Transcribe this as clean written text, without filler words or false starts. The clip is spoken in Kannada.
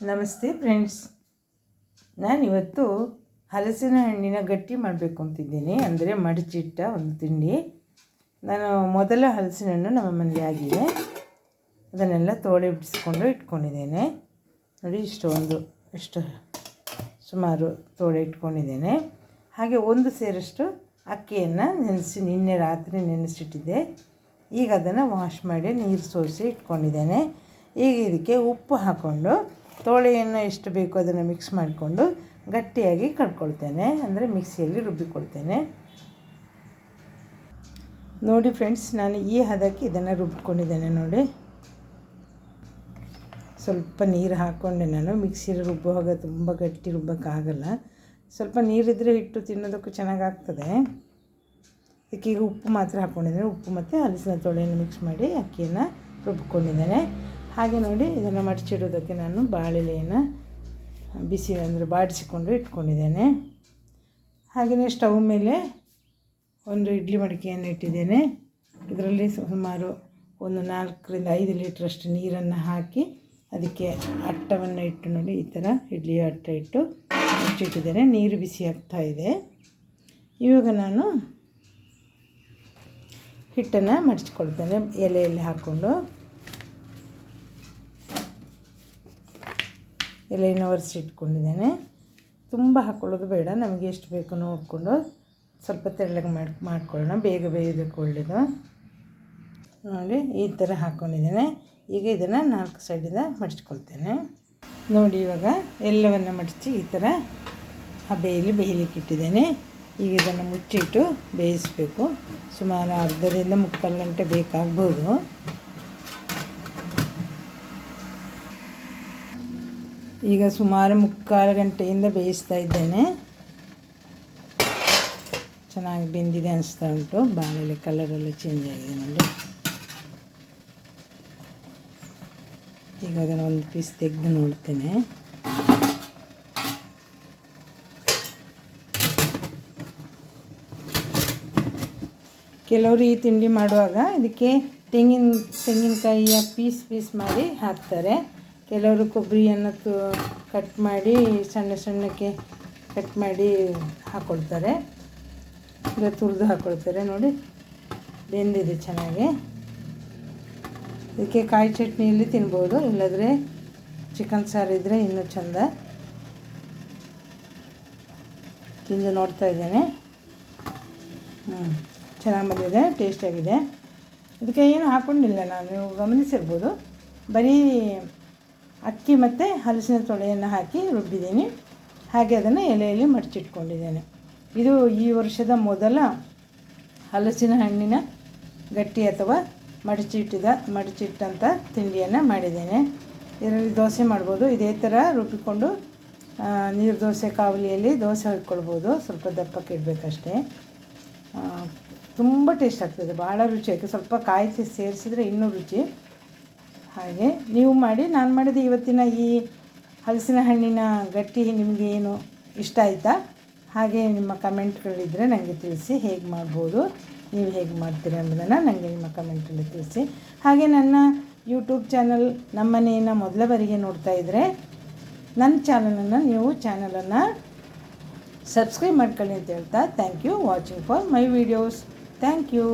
ನಮಸ್ತೆ ಫ್ರೆಂಡ್ಸ್, ನಾನಿವತ್ತು ಹಲಸಿನ ಹಣ್ಣಿನ ಗಟ್ಟಿ ಮಾಡಬೇಕು ಅಂತಿದ್ದೀನಿ. ಅಂದರೆ ಮಡಚಿಟ್ಟ ಒಂದು ತಿಂಡಿ. ನಾನು ಮೊದಲ ಹಲಸಿನ ಹಣ್ಣು ನಮ್ಮ ಮನೆಯಲ್ಲಿ ಆಗಿದೆ, ಅದನ್ನೆಲ್ಲ ತೋಳೆ ಬಿಡಿಸ್ಕೊಂಡು ಇಟ್ಕೊಂಡಿದ್ದೇನೆ. ನೋಡಿ, ಇಷ್ಟು ಸುಮಾರು ತೋಳೆ ಇಟ್ಕೊಂಡಿದ್ದೇನೆ. ಹಾಗೆ ಒಂದು ಸೇರಷ್ಟು ಅಕ್ಕಿಯನ್ನು ನಿನ್ನೆ ರಾತ್ರಿ ನೆನೆಸಿಟ್ಟಿದ್ದೆ. ಈಗ ಅದನ್ನು ವಾಶ್ ಮಾಡಿ ನೀರು ಸೋಸಿ ಇಟ್ಕೊಂಡಿದ್ದೇನೆ. ಈಗ ಇದಕ್ಕೆ ಉಪ್ಪು ಹಾಕ್ಕೊಂಡು ತೋಳೆಯನ್ನು ಎಷ್ಟು ಬೇಕೋ ಅದನ್ನು ಮಿಕ್ಸ್ ಮಾಡಿಕೊಂಡು ಗಟ್ಟಿಯಾಗಿ ಕಡ್ಕೊಳ್ತೇನೆ, ಅಂದರೆ ಮಿಕ್ಸಿಯಲ್ಲಿ ರುಬ್ಬಿಕೊಳ್ತೇನೆ. ನೋಡಿ ಫ್ರೆಂಡ್ಸ್, ನಾನು ಈ ಹದಕ್ಕೆ ಇದನ್ನು ರುಬ್ಬಿಕೊಂಡಿದ್ದೇನೆ. ನೋಡಿ, ಸ್ವಲ್ಪ ನೀರು ಹಾಕ್ಕೊಂಡೆ. ನಾನು ಮಿಕ್ಸಿಯಲ್ಲಿ ರುಬ್ಬುವಾಗ ತುಂಬ ಗಟ್ಟಿ ರುಬ್ಬೋಕ್ಕಾಗಲ್ಲ, ಸ್ವಲ್ಪ ನೀರಿದ್ದರೆ ಹಿಟ್ಟು ತಿನ್ನೋದಕ್ಕೂ ಚೆನ್ನಾಗಾಗ್ತದೆ. ಅದಕ್ಕೀಗ ಉಪ್ಪು ಮಾತ್ರ ಹಾಕ್ಕೊಂಡಿದ್ದೇನೆ. ಉಪ್ಪು ಮತ್ತು ಹಲಸಿನ ತೋಳೆಯನ್ನು ಮಿಕ್ಸ್ ಮಾಡಿ ಅಕ್ಕಿಯನ್ನು ರುಬ್ಬಿಕೊಂಡಿದ್ದೇನೆ. ಹಾಗೆ ನೋಡಿ, ಇದನ್ನು ಮಡಚಿಡೋದಕ್ಕೆ ನಾನು ಬಾಳೆಲೆಯನ್ನು ಬಿಸಿ ಅಂದರೆ ಬಾಡಿಸಿಕೊಂಡು ಇಟ್ಕೊಂಡಿದ್ದೇನೆ. ಹಾಗೆಯೇ ಸ್ಟವ್ ಮೇಲೆ ಒಂದು ಇಡ್ಲಿ ಮಡಿಕೆಯನ್ನು ಇಟ್ಟಿದ್ದೇನೆ. ಇದರಲ್ಲಿ ಸುಮಾರು ಒಂದು 4-5 ಲೀಟ್ರಷ್ಟು ನೀರನ್ನು ಹಾಕಿ ಅದಕ್ಕೆ ಅಟ್ಟವನ್ನು ಇಟ್ಟು, ನೋಡಿ ಈ ಥರ ಇಡ್ಲಿ ಅಟ್ಟ ಇಟ್ಟು ಮುಚ್ಚಿಟ್ಟಿದ್ದೇನೆ. ನೀರು ಬಿಸಿ ಆಗ್ತಾ ಇದೆ. ಇವಾಗ ನಾನು ಹಿಟ್ಟನ್ನು ಮಡಚ್ಕೊಳ್ತೇನೆ. ಎಲೆಯಲ್ಲಿ ಹಾಕ್ಕೊಂಡು ಎಲೆಯನ್ನು ಒರೆಸಿಟ್ಕೊಂಡಿದ್ದೇನೆ. ತುಂಬ ಹಾಕ್ಕೊಳ್ಳೋದು ಬೇಡ, ನಮಗೆ ಎಷ್ಟು ಬೇಕು ನೋಡಿಕೊಂಡು ಸ್ವಲ್ಪ ತೆಳ್ಳಗೆ ಮಾಡ್ಕೊಳ್ಳೋಣ, ಬೇಗ ಬೇಯೋದಕ್ಕೆ ಒಳ್ಳೆಯದು. ನೋಡಿ, ಈ ಥರ ಹಾಕ್ಕೊಂಡಿದ್ದೇನೆ. ಈಗ ಇದನ್ನು 4 ಸೈಡಿಂದ ಮಡಚ್ಕೊಳ್ತೇನೆ. ನೋಡಿ, ಇವಾಗ ಎಲ್ಲವನ್ನು ಮಡಚಿ ಈ ಥರ ಬೇಯಲಿಕ್ಕೆ ಇಟ್ಟಿದ್ದೇನೆ. ಈಗ ಇದನ್ನು ಮುಚ್ಚಿಟ್ಟು ಬೇಯಿಸಬೇಕು. ಸುಮಾರು 1/2-3/4 ಗಂಟೆ ಬೇಕಾಗ್ಬೋದು. ಈಗ ಸುಮಾರು 3/4 ಗಂಟೆಯಿಂದ ಬೇಯಿಸ್ತಾ ಇದ್ದೇನೆ. ಚೆನ್ನಾಗಿ ಬೆಂದಿದೆ ಅನಿಸ್ತಾ ಉಂಟು. ಬಾಳೆಲೆ ಕಲರೆಲ್ಲ ಚೇಂಜ್ ಆಗಿದೆ ನೋಡಿ. ಈಗ ಅದನ್ನು ಒಂದು ಪೀಸ್ ತೆಗೆದು ನೋಡ್ತೇನೆ. ಕೆಲವರು ಈ ತಿಂಡಿ ಮಾಡುವಾಗ ಇದಕ್ಕೆ ತೆಂಗಿನಕಾಯಿಯ ಪೀಸ್ ಮಾಡಿ ಹಾಕ್ತಾರೆ. ಕೆಲವರು ಕೊಬ್ಬರಿಯನ್ನು ಕಟ್ ಮಾಡಿ ಸಣ್ಣಕ್ಕೆ ಕಟ್ ಮಾಡಿ ಹಾಕ್ಕೊಳ್ತಾರೆ, ಇಲ್ಲ ತುರಿದು ಹಾಕ್ಕೊಳ್ತಾರೆ. ನೋಡಿ, ಬೆಂದಿದೆ ಚೆನ್ನಾಗಿ. ಇದಕ್ಕೆ ಕಾಯಿ ಚಟ್ನಿಯಲ್ಲಿ ತಿನ್ಬೋದು, ಇಲ್ಲದ್ರೆ ಚಿಕನ್ ಸಾರು ಇದ್ದರೆ ಇನ್ನೂ ಚೆಂದ. ತಿಂದು ನೋಡ್ತಾ ಇದ್ದೇನೆ. ಚೆನ್ನಾಗಿ ಬಂದಿದೆ, ಟೇಸ್ಟಾಗಿದೆ. ಇದಕ್ಕೆ ಏನು ಹಾಕ್ಕೊಂಡಿಲ್ಲ ನಾನು, ನೀವು ಗಮನಿಸಿರ್ಬೋದು. ಬರೀ ಅಕ್ಕಿ ಮತ್ತು ಹಲಸಿನ ತೊಳೆಯನ್ನು ಹಾಕಿ ರುಬ್ಬಿದ್ದೀನಿ. ಹಾಗೆ ಅದನ್ನು ಎಲೆಯಲ್ಲಿ ಮಡಚಿಟ್ಕೊಂಡಿದ್ದೇನೆ. ಇದು ಈ ವರ್ಷದ ಮೊದಲ ಹಲಸಿನ ಹಣ್ಣಿನ ಗಟ್ಟಿ ಅಥವಾ ಮಡಚಿಟ್ಟಂಥ ತಿಂಡಿಯನ್ನು ಮಾಡಿದ್ದೇನೆ. ಇದರಲ್ಲಿ ದೋಸೆ ಮಾಡ್ಬೋದು. ಇದೇ ಥರ ರುಬ್ಬಿಕೊಂಡು ನೀರು ದೋಸೆ ಕಾವಲಿಯಲ್ಲಿ ದೋಸೆ ಹೊಯ್ಕೊಳ್ಬೋದು. ಸ್ವಲ್ಪ ದಪ್ಪಕ್ಕೆ ಇಡಬೇಕಷ್ಟೇ. ತುಂಬ ಟೇಸ್ಟ್ ಆಗ್ತದೆ, ಭಾಳ ರುಚಿಯಾಗಿ. ಸ್ವಲ್ಪ ಕಾಯಿ ಸೇರಿಸಿದರೆ ಇನ್ನೂ ರುಚಿ. ಹಾಗೆ ನೀವು ಮಾಡಿ. ನಾನು ಮಾಡಿದ ಇವತ್ತಿನ ಈ ಹಲಸಿನ ಹಣ್ಣಿನ ಗಟ್ಟಿ ನಿಮಗೆ ಏನು ಇಷ್ಟ ಆಯಿತಾ? ಹಾಗೆ ನಿಮ್ಮ ಕಮೆಂಟ್ಗಳಿದ್ದರೆ ನನಗೆ ತಿಳಿಸಿ. ಹೇಗೆ ಮಾಡ್ಬೋದು, ನೀವು ಹೇಗೆ ಮಾಡ್ತೀರಾ ಎಂಬುದನ್ನು ನನಗೆ ನಿಮ್ಮ ಕಮೆಂಟಲ್ಲಿ ತಿಳಿಸಿ. ಹಾಗೆ ನನ್ನ ಯೂಟ್ಯೂಬ್ ಚಾನಲ್ ನಮ್ಮನೆಯನ್ನು ಮೊದಲ ಬಾರಿಗೆ ನೋಡ್ತಾ ಇದ್ದರೆ ನನ್ನ ಚಾನಲನ್ನು ಸಬ್ಸ್ಕ್ರೈಬ್ ಮಾಡ್ಕೊಳ್ಳಿ ಅಂತ ಹೇಳ್ತಾ, thank you watching for my videos. Thank you.